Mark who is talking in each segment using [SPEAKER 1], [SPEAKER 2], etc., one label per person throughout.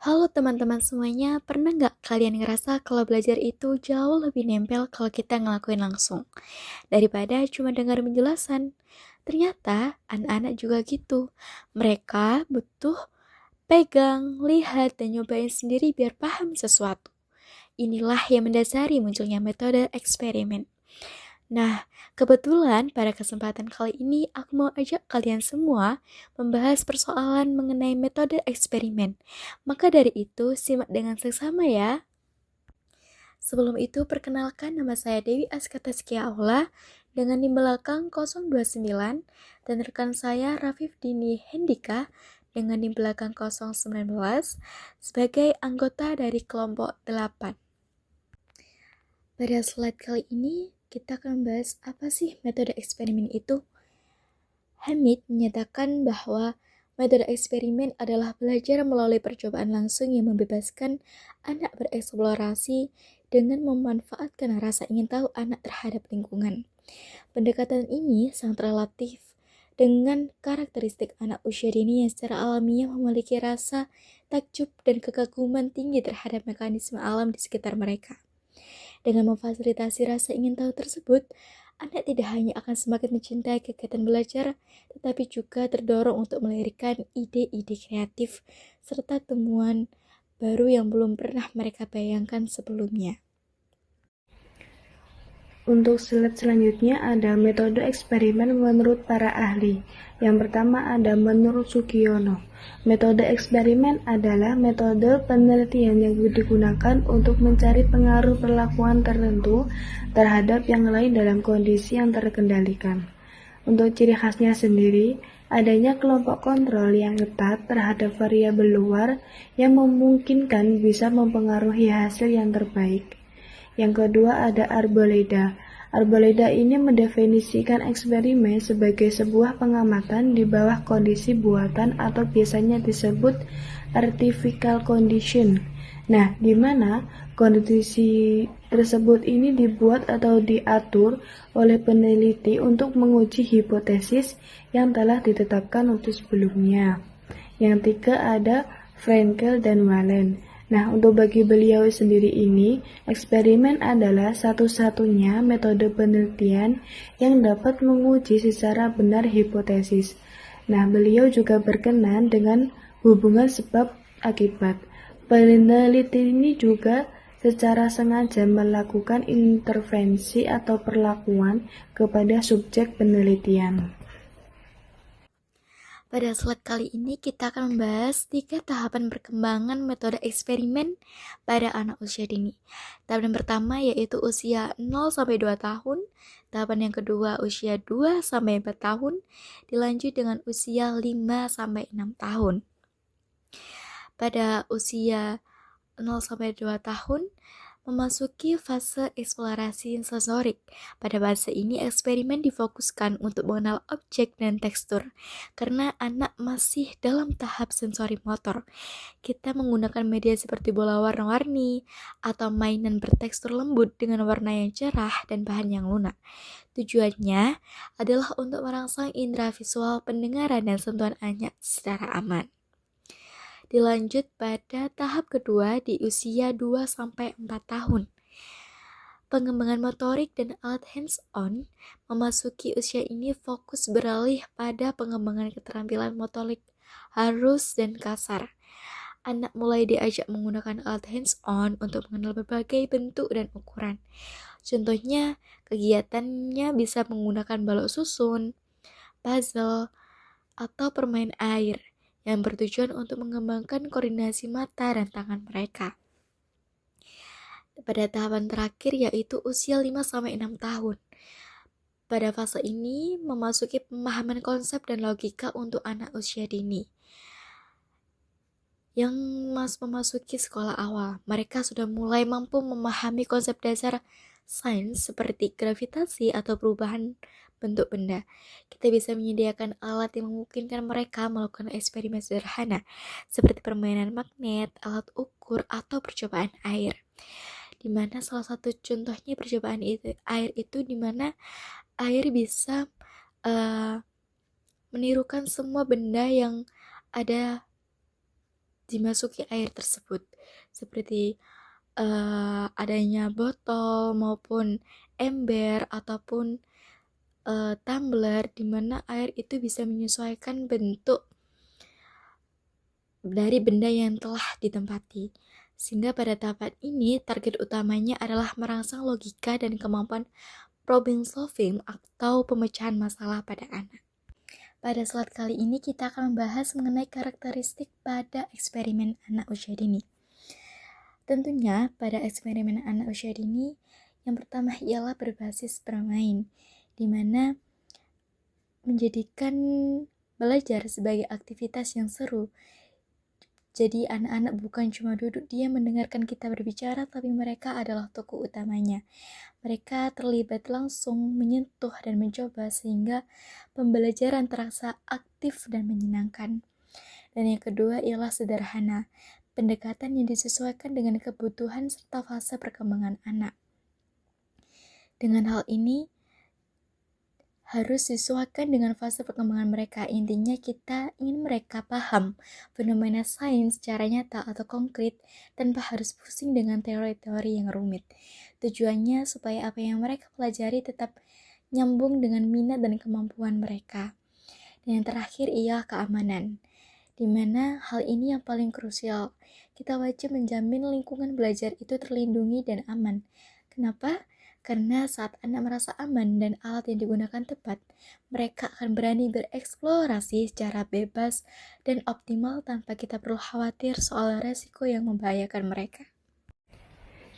[SPEAKER 1] Halo teman-teman semuanya, pernah nggak kalian ngerasa kalau belajar itu jauh lebih nempel kalau kita ngelakuin langsung daripada cuma dengar penjelasan? Ternyata anak-anak juga gitu. Mereka butuh pegang, lihat, dan nyobain sendiri biar paham sesuatu. Inilah yang mendasari munculnya metode eksperimen. Nah, kebetulan pada kesempatan kali ini aku mau ajak kalian semua membahas persoalan mengenai metode eksperimen. Maka dari itu, simak dengan seksama ya. Sebelum itu, perkenalkan nama saya Dewi Askataskia Aula dengan NIM belakang 029 dan rekan saya Rafif Dini Hendika dengan NIM belakang 019 sebagai anggota dari kelompok 8. Pada slide kali ini, kita akan membahas apa sih metode eksperimen itu. Hamid menyatakan bahwa metode eksperimen adalah belajar melalui percobaan langsung yang membebaskan anak bereksplorasi dengan memanfaatkan rasa ingin tahu anak terhadap lingkungan. Pendekatan ini sangat relatif dengan karakteristik anak usia dini yang secara alamiah memiliki rasa takjub dan kekaguman tinggi terhadap mekanisme alam di sekitar mereka. Dengan memfasilitasi rasa ingin tahu tersebut, anak tidak hanya akan semakin mencintai kegiatan belajar, tetapi juga terdorong untuk melahirkan ide-ide kreatif serta temuan baru yang belum pernah mereka bayangkan sebelumnya.
[SPEAKER 2] Untuk slide selanjutnya ada metode eksperimen menurut para ahli. Yang pertama ada menurut Sugiono. Metode eksperimen adalah metode penelitian yang digunakan untuk mencari pengaruh perlakuan tertentu terhadap yang lain dalam kondisi yang terkendalikan. Untuk ciri khasnya sendiri, adanya kelompok kontrol yang ketat terhadap variabel luar yang memungkinkan bisa mempengaruhi hasil yang terbaik. Yang kedua ada Arboleda. Arboleda ini mendefinisikan eksperimen sebagai sebuah pengamatan di bawah kondisi buatan atau biasanya disebut artificial condition. Nah, di mana kondisi tersebut ini dibuat atau diatur oleh peneliti untuk menguji hipotesis yang telah ditetapkan untuk sebelumnya. Yang tiga ada Frenkel dan Walen. Nah, untuk bagi beliau sendiri ini, eksperimen adalah satu-satunya metode penelitian yang dapat menguji secara benar hipotesis. Nah, beliau juga berkenan dengan hubungan sebab akibat. Peneliti ini juga secara sengaja melakukan intervensi atau perlakuan kepada subjek penelitian.
[SPEAKER 1] Pada slide kali ini kita akan membahas 3 tahapan perkembangan metode eksperimen pada anak usia dini. Tahapan pertama yaitu usia 0-2 tahun, tahapan yang kedua usia 2-4 tahun, dilanjut dengan usia 5-6 tahun. Pada usia 0-2 tahun, memasuki fase eksplorasi sensorik. Pada fase ini, eksperimen difokuskan untuk mengenal objek dan tekstur. Karena anak masih dalam tahap sensori motor, kita menggunakan media seperti bola warna-warni atau mainan bertekstur lembut dengan warna yang cerah dan bahan yang lunak. Tujuannya adalah untuk merangsang indera visual, pendengaran, dan sentuhan anak secara aman. Dilanjut pada tahap kedua di usia 2-4 tahun. Pengembangan motorik dan alat hands-on memasuki usia ini fokus beralih pada pengembangan keterampilan motorik halus dan kasar. Anak mulai diajak menggunakan alat hands-on untuk mengenal berbagai bentuk dan ukuran. Contohnya, kegiatannya bisa menggunakan balok susun, puzzle, atau permain air yang bertujuan untuk mengembangkan koordinasi mata dan tangan mereka. Pada tahapan terakhir yaitu usia 5-6 tahun. Pada fase ini memasuki pemahaman konsep dan logika untuk anak usia dini. Yang memasuki sekolah awal, mereka sudah mulai mampu memahami konsep dasar sains seperti gravitasi atau perubahan bentuk benda. Kita bisa menyediakan alat yang memungkinkan mereka melakukan eksperimen sederhana seperti permainan magnet, alat ukur, atau percobaan air. Di mana salah satu contohnya percobaan air itu di mana air bisa menirukan semua benda yang ada dimasuki air tersebut, seperti adanya botol maupun ember ataupun tumbler, di mana air itu bisa menyesuaikan bentuk dari benda yang telah ditempati. Sehingga pada tahapan ini target utamanya adalah merangsang logika dan kemampuan problem solving atau pemecahan masalah pada anak. Pada slide kali ini kita akan membahas mengenai karakteristik pada eksperimen anak usia dini. Tentunya pada eksperimen anak usia dini yang pertama ialah berbasis bermain, di mana menjadikan belajar sebagai aktivitas yang seru. Jadi anak-anak bukan cuma duduk diam mendengarkan kita berbicara, tapi mereka adalah tokoh utamanya. Mereka terlibat langsung, menyentuh dan mencoba sehingga pembelajaran terasa aktif dan menyenangkan. Dan yang kedua ialah sederhana, pendekatan yang disesuaikan dengan kebutuhan serta fase perkembangan anak. Dengan hal ini harus disesuaikan dengan fase perkembangan mereka. Intinya kita ingin mereka paham fenomena sains secara nyata atau konkret tanpa harus pusing dengan teori-teori yang rumit. Tujuannya supaya apa yang mereka pelajari tetap nyambung dengan minat dan kemampuan mereka. Dan yang terakhir ialah keamanan, di mana hal ini yang paling krusial. Kita wajib menjamin lingkungan belajar itu terlindungi dan aman. Kenapa? Karena saat anak merasa aman dan alat yang digunakan tepat, mereka akan berani bereksplorasi secara bebas dan optimal tanpa kita perlu khawatir soal resiko yang membahayakan mereka.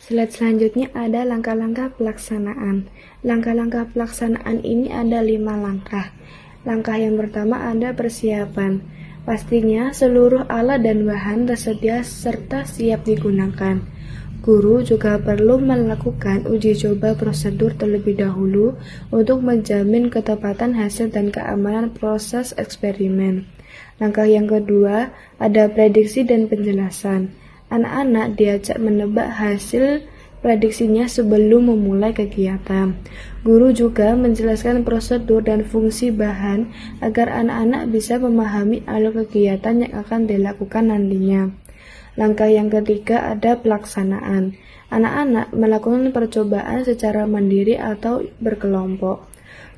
[SPEAKER 2] Slide selanjutnya ada langkah-langkah pelaksanaan. Langkah-langkah pelaksanaan ini ada 5 langkah. Langkah yang pertama ada persiapan. Pastinya seluruh alat dan bahan tersedia serta siap digunakan. Guru juga perlu melakukan uji coba prosedur terlebih dahulu untuk menjamin ketepatan hasil dan keamanan proses eksperimen. Langkah yang kedua ada prediksi dan penjelasan. Anak-anak diajak menebak hasil prediksinya sebelum memulai kegiatan. Guru juga menjelaskan prosedur dan fungsi bahan agar anak-anak bisa memahami alur kegiatan yang akan dilakukan nantinya. Langkah yang ketiga ada pelaksanaan. Anak-anak melakukan percobaan secara mandiri atau berkelompok.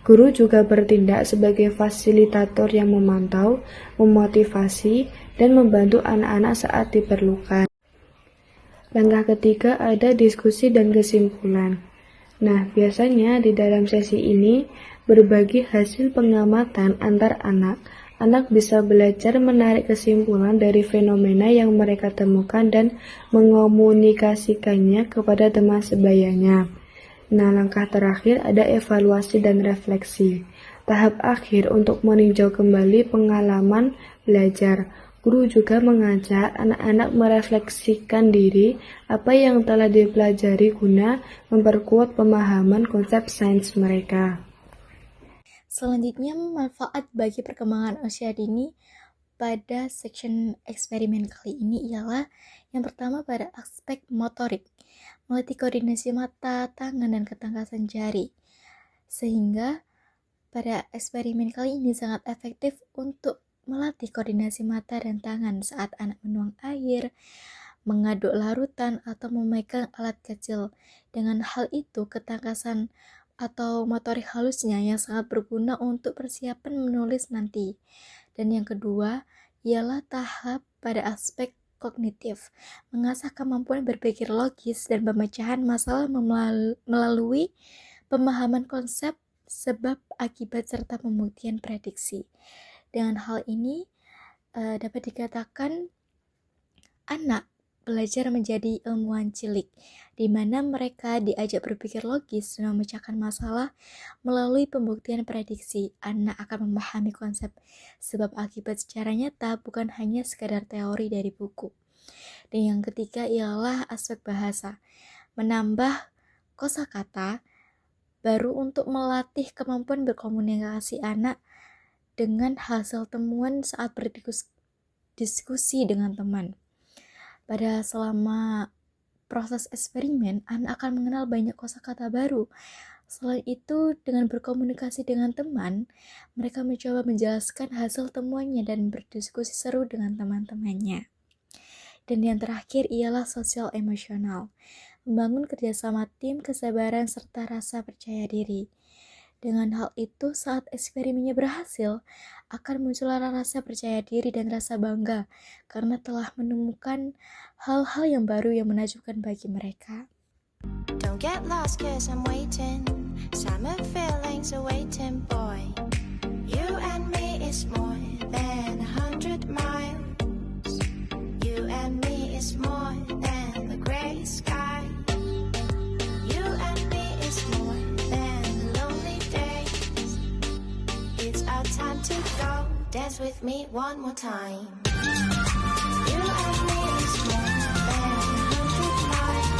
[SPEAKER 2] Guru juga bertindak sebagai fasilitator yang memantau, memotivasi, dan membantu anak-anak saat diperlukan. Langkah ketiga ada diskusi dan kesimpulan. Nah, biasanya di dalam sesi ini berbagi hasil pengamatan antar anak. Anak bisa belajar menarik kesimpulan dari fenomena yang mereka temukan dan mengomunikasikannya kepada teman sebayanya. Nah, langkah terakhir ada evaluasi dan refleksi. Tahap akhir untuk meninjau kembali pengalaman belajar. Guru juga mengajak anak-anak merefleksikan diri apa yang telah dipelajari guna memperkuat pemahaman konsep sains mereka.
[SPEAKER 1] Selanjutnya, manfaat bagi perkembangan usia dini pada section eksperimen kali ini ialah yang pertama pada aspek motorik, melatih koordinasi mata, tangan, dan ketangkasan jari. Sehingga pada eksperimen kali ini sangat efektif untuk melatih koordinasi mata dan tangan saat anak menuang air, mengaduk larutan, atau memegang alat kecil. Dengan hal itu, ketangkasan atau motorik halusnya yang sangat berguna untuk persiapan menulis nanti. Dan yang kedua ialah tahap pada aspek kognitif, mengasah kemampuan berpikir logis dan pemecahan masalah melalui pemahaman konsep, sebab, akibat, serta pembuktian prediksi. Dengan hal ini dapat dikatakan anak belajar menjadi ilmuwan cilik, di mana mereka diajak berpikir logis dan memecahkan masalah melalui pembuktian prediksi. Anak akan memahami konsep sebab akibat secara nyata, bukan hanya sekadar teori dari buku. Dan yang ketiga ialah aspek bahasa, menambah kosakata baru untuk melatih kemampuan berkomunikasi anak dengan hasil temuan saat berdiskusi dengan teman. Pada selama proses eksperimen, anak akan mengenal banyak kosakata baru. Selain itu, dengan berkomunikasi dengan teman, mereka mencoba menjelaskan hasil temuannya dan berdiskusi seru dengan teman-temannya. Dan yang terakhir ialah sosial emosional, membangun kerjasama tim, kesabaran, serta rasa percaya diri. Dengan hal itu, saat eksperimennya berhasil, akan muncul rasa percaya diri dan rasa bangga karena telah menemukan hal-hal yang baru yang menakjubkan bagi mereka.
[SPEAKER 3] Don't get lost cause I'm waiting. Summer feelings are waiting, boy. You and me is more than 100 miles. You and me is more than the gray sky. You and me is more than lonely days. It's our time to go. Dance with me one more time. You and me is more than 100 miles.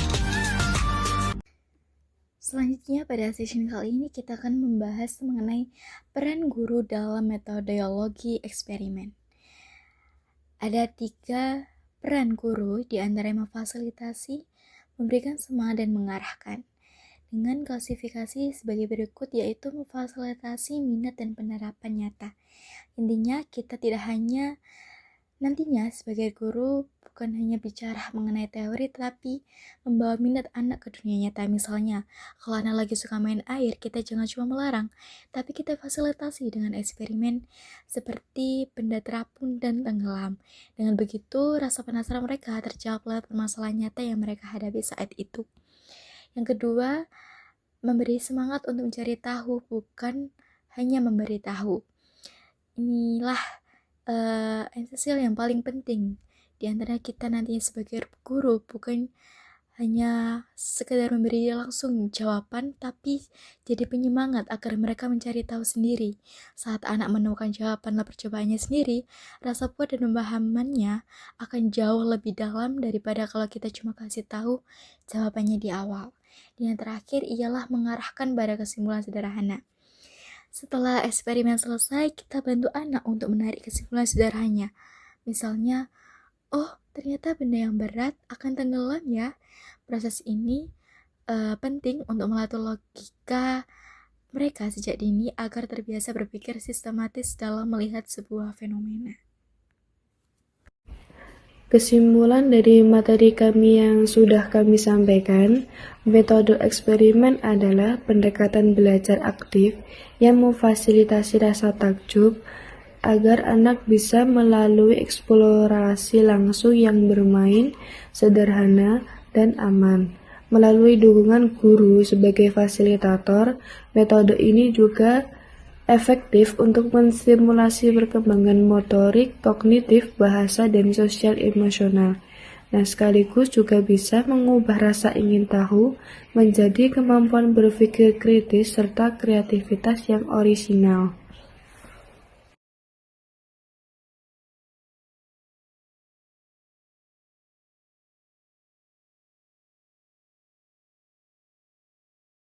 [SPEAKER 1] Selanjutnya pada session kali ini kita akan membahas mengenai peran guru dalam metodologi eksperimen. Ada 3 peran guru di antara memfasilitasi, memberikan semangat dan mengarahkan. Dengan klasifikasi sebagai berikut, yaitu memfasilitasi minat dan penerapan nyata. Intinya kita tidak hanya nantinya sebagai guru bukan hanya bicara mengenai teori, tapi membawa minat anak ke dunia nyata. Misalnya, kalau anak lagi suka main air, kita jangan cuma melarang, tapi kita fasilitasi dengan eksperimen seperti benda terapung dan tenggelam. Dengan begitu, rasa penasaran mereka terjawab lewat permasalahan nyata yang mereka hadapi saat itu. Yang kedua, memberi semangat untuk mencari tahu, bukan hanya memberi tahu. Inilah esensial yang paling penting di antara kita nantinya sebagai guru, bukan hanya sekedar memberi langsung jawaban, tapi jadi penyemangat agar mereka mencari tahu sendiri. Saat anak menemukan jawaban lewat percobaannya sendiri, rasa puas dan pemahamannya akan jauh lebih dalam daripada kalau kita cuma kasih tahu jawabannya di awal. Dan yang terakhir ialah mengarahkan pada kesimpulan sederhana. Setelah eksperimen selesai, kita bantu anak untuk menarik kesimpulan sederhananya. Misalnya, oh ternyata benda yang berat akan tenggelam ya. Proses ini penting untuk melatih logika mereka sejak dini agar terbiasa berpikir sistematis dalam melihat sebuah fenomena.
[SPEAKER 2] Kesimpulan dari materi kami yang sudah kami sampaikan, metode eksperimen adalah pendekatan belajar aktif yang memfasilitasi rasa takjub agar anak bisa melalui eksplorasi langsung yang bermain, sederhana, dan aman. Melalui dukungan guru sebagai fasilitator, metode ini juga efektif untuk menstimulasi perkembangan motorik, kognitif, bahasa, dan sosial emosional. Nah, sekaligus juga bisa mengubah rasa ingin tahu menjadi kemampuan berpikir kritis serta kreativitas yang orisinal.